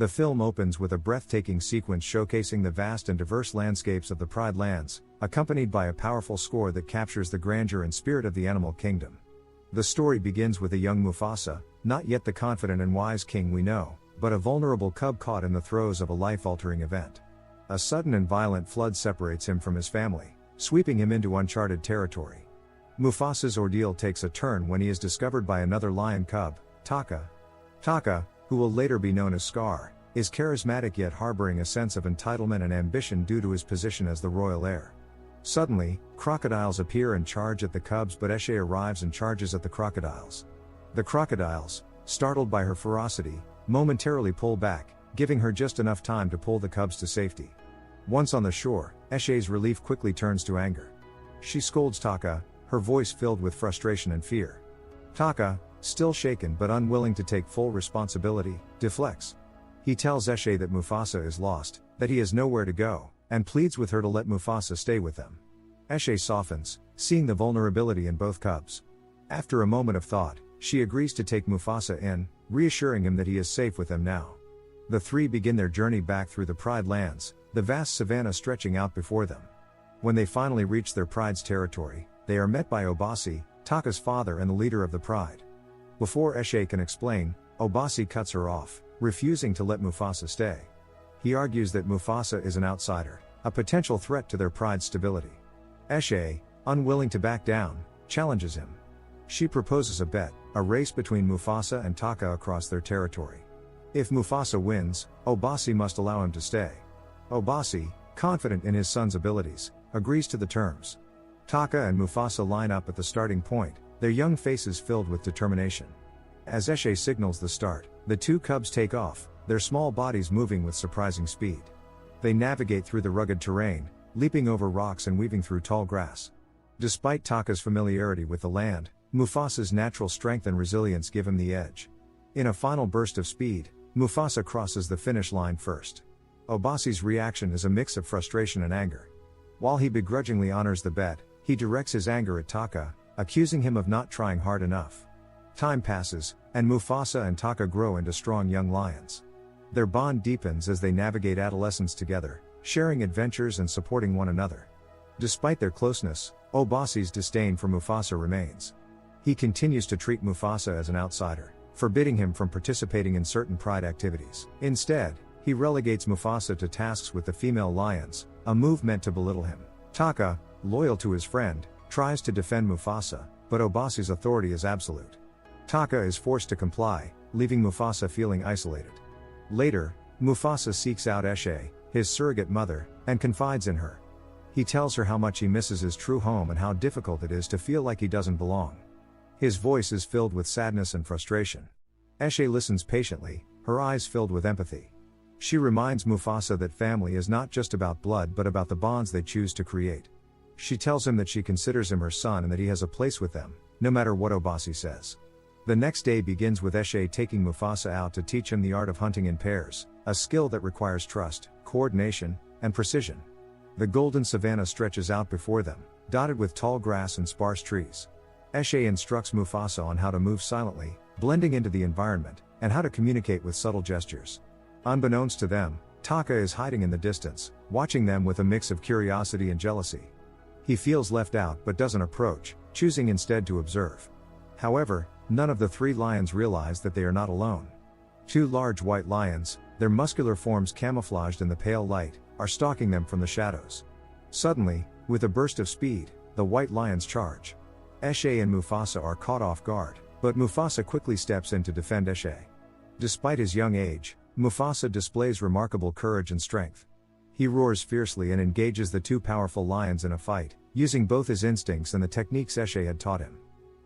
The film opens with a breathtaking sequence showcasing the vast and diverse landscapes of the Pride Lands, accompanied by a powerful score that captures the grandeur and spirit of the animal kingdom. The story begins with a young Mufasa, not yet the confident and wise king we know, but a vulnerable cub caught in the throes of a life-altering event. A sudden and violent flood separates him from his family, sweeping him into uncharted territory. Mufasa's ordeal takes a turn when he is discovered by another lion cub, Taka. Taka, who will later be known as Scar, is charismatic yet harboring a sense of entitlement and ambition due to his position as the royal heir. Suddenly, crocodiles appear and charge at the cubs, but Eshe arrives and charges at the crocodiles. The crocodiles, startled by her ferocity, momentarily pull back, giving her just enough time to pull the cubs to safety. Once on the shore, Eshe's relief quickly turns to anger. She scolds Taka, her voice filled with frustration and fear. Taka, still shaken but unwilling to take full responsibility, deflects. He tells Eshe that Mufasa is lost, that he has nowhere to go, and pleads with her to let Mufasa stay with them. Eshe softens, seeing the vulnerability in both cubs. After a moment of thought, she agrees to take Mufasa in, reassuring him that he is safe with them now. The three begin their journey back through the Pride Lands, the vast savanna stretching out before them. When they finally reach their pride's territory, they are met by Obasi, Taka's father and the leader of the pride. Before Eshe can explain, Obasi cuts her off, refusing to let Mufasa stay. He argues that Mufasa is an outsider, a potential threat to their pride's stability. Eshe, unwilling to back down, challenges him. She proposes a bet, a race between Mufasa and Taka across their territory. If Mufasa wins, Obasi must allow him to stay. Obasi, confident in his son's abilities, agrees to the terms. Taka and Mufasa line up at the starting point, their young faces filled with determination. As Eshe signals the start, the two cubs take off, their small bodies moving with surprising speed. They navigate through the rugged terrain, leaping over rocks and weaving through tall grass. Despite Taka's familiarity with the land, Mufasa's natural strength and resilience give him the edge. In a final burst of speed, Mufasa crosses the finish line first. Obasi's reaction is a mix of frustration and anger. While he begrudgingly honors the bet, he directs his anger at Taka, accusing him of not trying hard enough. Time passes, and Mufasa and Taka grow into strong young lions. Their bond deepens as they navigate adolescence together, sharing adventures and supporting one another. Despite their closeness, Obasi's disdain for Mufasa remains. He continues to treat Mufasa as an outsider, forbidding him from participating in certain pride activities. Instead, he relegates Mufasa to tasks with the female lions, a move meant to belittle him. Taka, loyal to his friend, tries to defend Mufasa, but Obasi's authority is absolute. Taka is forced to comply, leaving Mufasa feeling isolated. Later, Mufasa seeks out Eshe, his surrogate mother, and confides in her. He tells her how much he misses his true home and how difficult it is to feel like he doesn't belong. His voice is filled with sadness and frustration. Eshe listens patiently, her eyes filled with empathy. She reminds Mufasa that family is not just about blood but about the bonds they choose to create. She tells him that she considers him her son and that he has a place with them, no matter what Obasi says. The next day begins with Eshe taking Mufasa out to teach him the art of hunting in pairs, a skill that requires trust, coordination, and precision. The golden savanna stretches out before them, dotted with tall grass and sparse trees. Eshe instructs Mufasa on how to move silently, blending into the environment, and how to communicate with subtle gestures. Unbeknownst to them, Taka is hiding in the distance, watching them with a mix of curiosity and jealousy. He feels left out but doesn't approach, choosing instead to observe. However, none of the three lions realize that they are not alone. Two large white lions, their muscular forms camouflaged in the pale light, are stalking them from the shadows. Suddenly, with a burst of speed, the white lions charge. Eshe and Mufasa are caught off guard, but Mufasa quickly steps in to defend Eshe. Despite his young age, Mufasa displays remarkable courage and strength. He roars fiercely and engages the two powerful lions in a fight, using both his instincts and the techniques Eshe had taught him.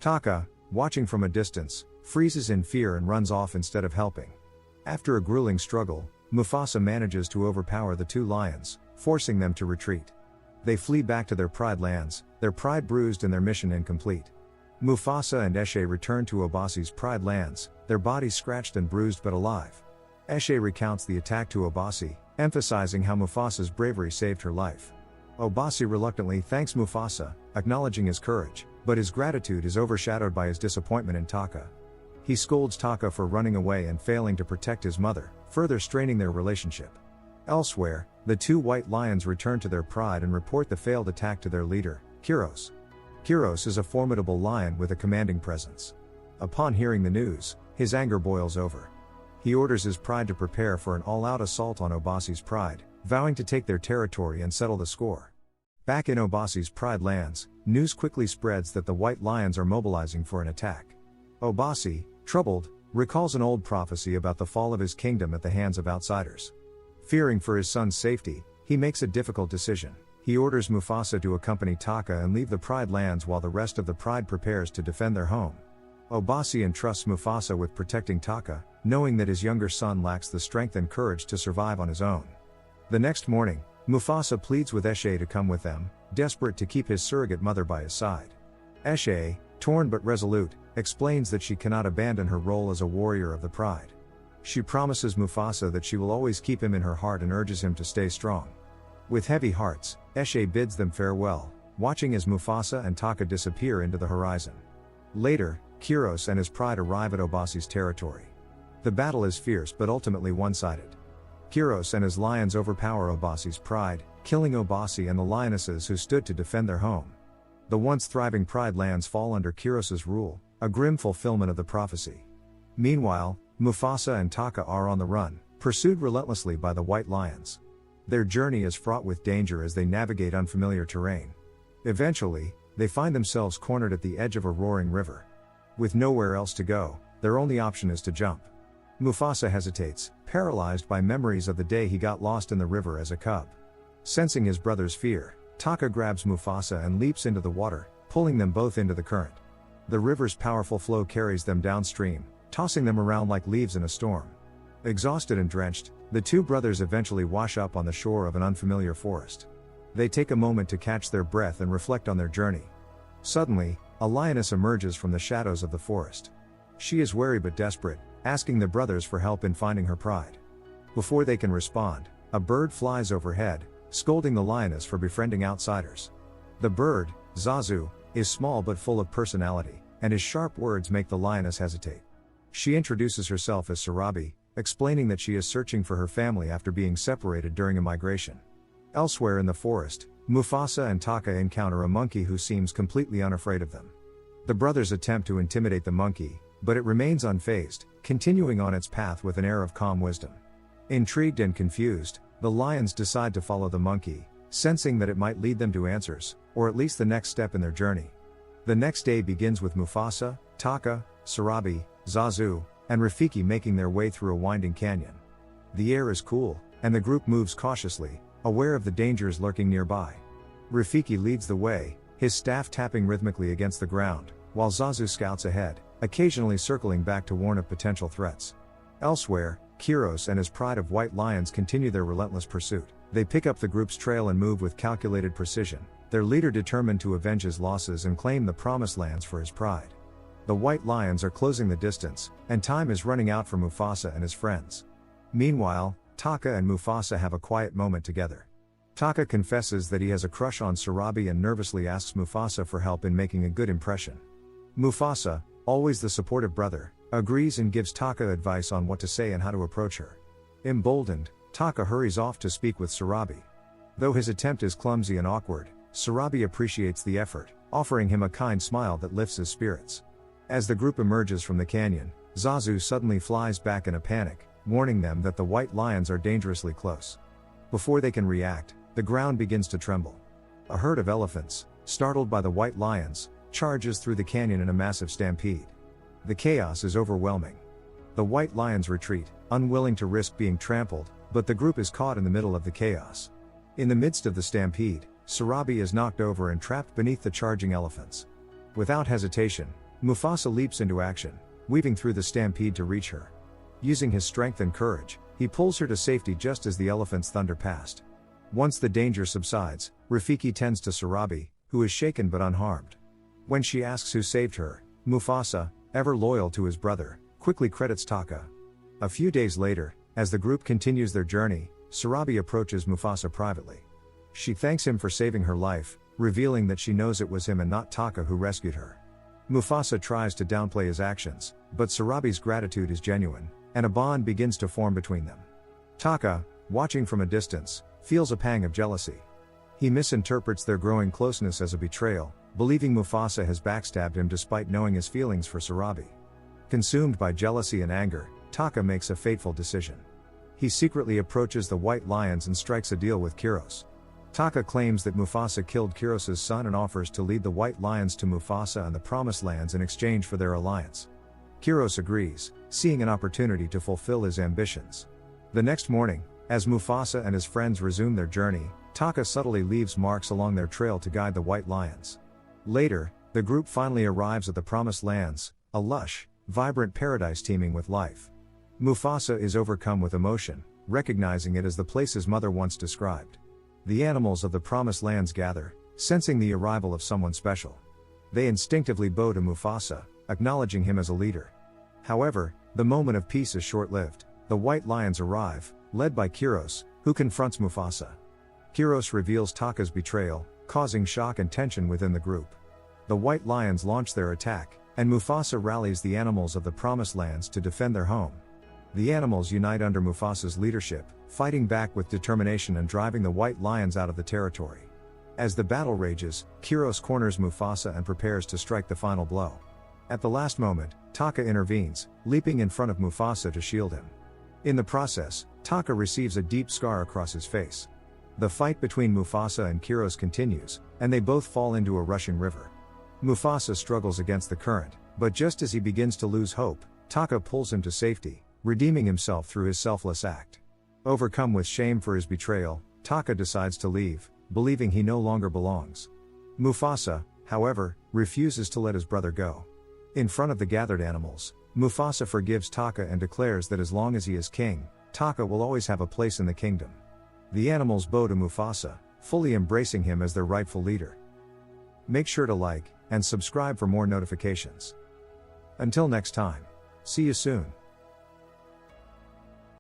Taka, watching from a distance, freezes in fear and runs off instead of helping. After a grueling struggle, Mufasa manages to overpower the two lions, forcing them to retreat. They flee back to their pride lands, their pride bruised and their mission incomplete. Mufasa and Eshe return to Obasi's pride lands, their bodies scratched and bruised but alive. Eshe recounts the attack to Obasi, emphasizing how Mufasa's bravery saved her life. Obasi reluctantly thanks Mufasa, acknowledging his courage, but his gratitude is overshadowed by his disappointment in Taka. He scolds Taka for running away and failing to protect his mother, further straining their relationship. Elsewhere, the two white lions return to their pride and report the failed attack to their leader, Kiros. Kiros is a formidable lion with a commanding presence. Upon hearing the news, his anger boils over. He orders his pride to prepare for an all-out assault on Obasi's pride, vowing to take their territory and settle the score. Back in Obasi's pride lands, news quickly spreads that the white lions are mobilizing for an attack. Obasi, troubled, recalls an old prophecy about the fall of his kingdom at the hands of outsiders. Fearing for his son's safety, he makes a difficult decision. He orders Mufasa to accompany Taka and leave the Pride lands while the rest of the Pride prepares to defend their home. Obasi entrusts Mufasa with protecting Taka, knowing that his younger son lacks the strength and courage to survive on his own. The next morning, Mufasa pleads with Eshe to come with them, desperate to keep his surrogate mother by his side. Eshe, torn but resolute, explains that she cannot abandon her role as a warrior of the Pride. She promises Mufasa that she will always keep him in her heart and urges him to stay strong. With heavy hearts, Eshe bids them farewell, watching as Mufasa and Taka disappear into the horizon. Later, Kiros and his Pride arrive at Obasi's territory. The battle is fierce but ultimately one-sided. Kiros and his lions overpower Obasi's Pride, killing Obasi and the lionesses who stood to defend their home. The once thriving Pride lands fall under Kiros's rule, a grim fulfillment of the prophecy. Meanwhile, Mufasa and Taka are on the run, pursued relentlessly by the white lions. Their journey is fraught with danger as they navigate unfamiliar terrain. Eventually, they find themselves cornered at the edge of a roaring river. With nowhere else to go, their only option is to jump. Mufasa hesitates, paralyzed by memories of the day he got lost in the river as a cub. Sensing his brother's fear, Taka grabs Mufasa and leaps into the water, pulling them both into the current. The river's powerful flow carries them downstream, tossing them around like leaves in a storm. Exhausted and drenched, the two brothers eventually wash up on the shore of an unfamiliar forest. They take a moment to catch their breath and reflect on their journey. Suddenly, a lioness emerges from the shadows of the forest. She is wary but desperate, asking the brothers for help in finding her pride. Before they can respond, a bird flies overhead, scolding the lioness for befriending outsiders. The bird, Zazu, is small but full of personality, and his sharp words make the lioness hesitate. She introduces herself as Sarabi, explaining that she is searching for her family after being separated during a migration. Elsewhere in the forest, Mufasa and Taka encounter a monkey who seems completely unafraid of them. The brothers attempt to intimidate the monkey, but it remains unfazed, continuing on its path with an air of calm wisdom. Intrigued and confused, the lions decide to follow the monkey, sensing that it might lead them to answers, or at least the next step in their journey. The next day begins with Mufasa, Taka, Sarabi, Zazu, and Rafiki making their way through a winding canyon. The air is cool, and the group moves cautiously, aware of the dangers lurking nearby. Rafiki leads the way, his staff tapping rhythmically against the ground, while Zazu scouts ahead, occasionally circling back to warn of potential threats. Elsewhere, Kiros and his pride of white lions continue their relentless pursuit. They pick up the group's trail and move with calculated precision, their leader determined to avenge his losses and claim the promised lands for his pride. The white lions are closing the distance, and time is running out for Mufasa and his friends. Meanwhile, Taka and Mufasa have a quiet moment together. Taka confesses that he has a crush on Sarabi and nervously asks Mufasa for help in making a good impression. Mufasa, always the supportive brother, agrees and gives Taka advice on what to say and how to approach her. Emboldened, Taka hurries off to speak with Sarabi. Though his attempt is clumsy and awkward, Sarabi appreciates the effort, offering him a kind smile that lifts his spirits. As the group emerges from the canyon, Zazu suddenly flies back in a panic, warning them that the white lions are dangerously close. Before they can react, the ground begins to tremble. A herd of elephants, startled by the white lions, charges through the canyon in a massive stampede. The chaos is overwhelming. The white lions retreat, unwilling to risk being trampled, but the group is caught in the middle of the chaos. In the midst of the stampede, Sarabi is knocked over and trapped beneath the charging elephants. Without hesitation, Mufasa leaps into action, weaving through the stampede to reach her. Using his strength and courage, he pulls her to safety just as the elephants thunder past. Once the danger subsides, Rafiki tends to Sarabi, who is shaken but unharmed. When she asks who saved her, Mufasa, ever loyal to his brother, quickly credits Taka. A few days later, as the group continues their journey, Sarabi approaches Mufasa privately. She thanks him for saving her life, revealing that she knows it was him and not Taka who rescued her. Mufasa tries to downplay his actions, but Sarabi's gratitude is genuine, and a bond begins to form between them. Taka, watching from a distance, feels a pang of jealousy. He misinterprets their growing closeness as a betrayal, believing Mufasa has backstabbed him despite knowing his feelings for Sarabi. Consumed by jealousy and anger, Taka makes a fateful decision. He secretly approaches the White Lions and strikes a deal with Kiros. Taka claims that Mufasa killed Kiros's son and offers to lead the White Lions to Mufasa and the Promised Lands in exchange for their alliance. Kiros agrees, seeing an opportunity to fulfill his ambitions. The next morning, as Mufasa and his friends resume their journey, Taka subtly leaves marks along their trail to guide the White Lions. Later, the group finally arrives at the Promised Lands, a lush, vibrant paradise teeming with life. Mufasa is overcome with emotion, recognizing it as the place his mother once described. The animals of the Promised Lands gather, sensing the arrival of someone special. They instinctively bow to Mufasa, acknowledging him as a leader. However, the moment of peace is short-lived. The White Lions arrive, led by Kiros, who confronts Mufasa. Kiros reveals Taka's betrayal, causing shock and tension within the group. The White Lions launch their attack, and Mufasa rallies the animals of the Promised Lands to defend their home. The animals unite under Mufasa's leadership, fighting back with determination and driving the White Lions out of the territory. As the battle rages, Kiros corners Mufasa and prepares to strike the final blow. At the last moment, Taka intervenes, leaping in front of Mufasa to shield him. In the process, Taka receives a deep scar across his face. The fight between Mufasa and Kiros continues, and they both fall into a rushing river. Mufasa struggles against the current, but just as he begins to lose hope, Taka pulls him to safety, redeeming himself through his selfless act. Overcome with shame for his betrayal, Taka decides to leave, believing he no longer belongs. Mufasa, however, refuses to let his brother go. In front of the gathered animals, Mufasa forgives Taka and declares that as long as he is king, Taka will always have a place in the kingdom. The animals bow to Mufasa, fully embracing him as their rightful leader. Make sure to like and subscribe for more notifications. Until next time. See you soon.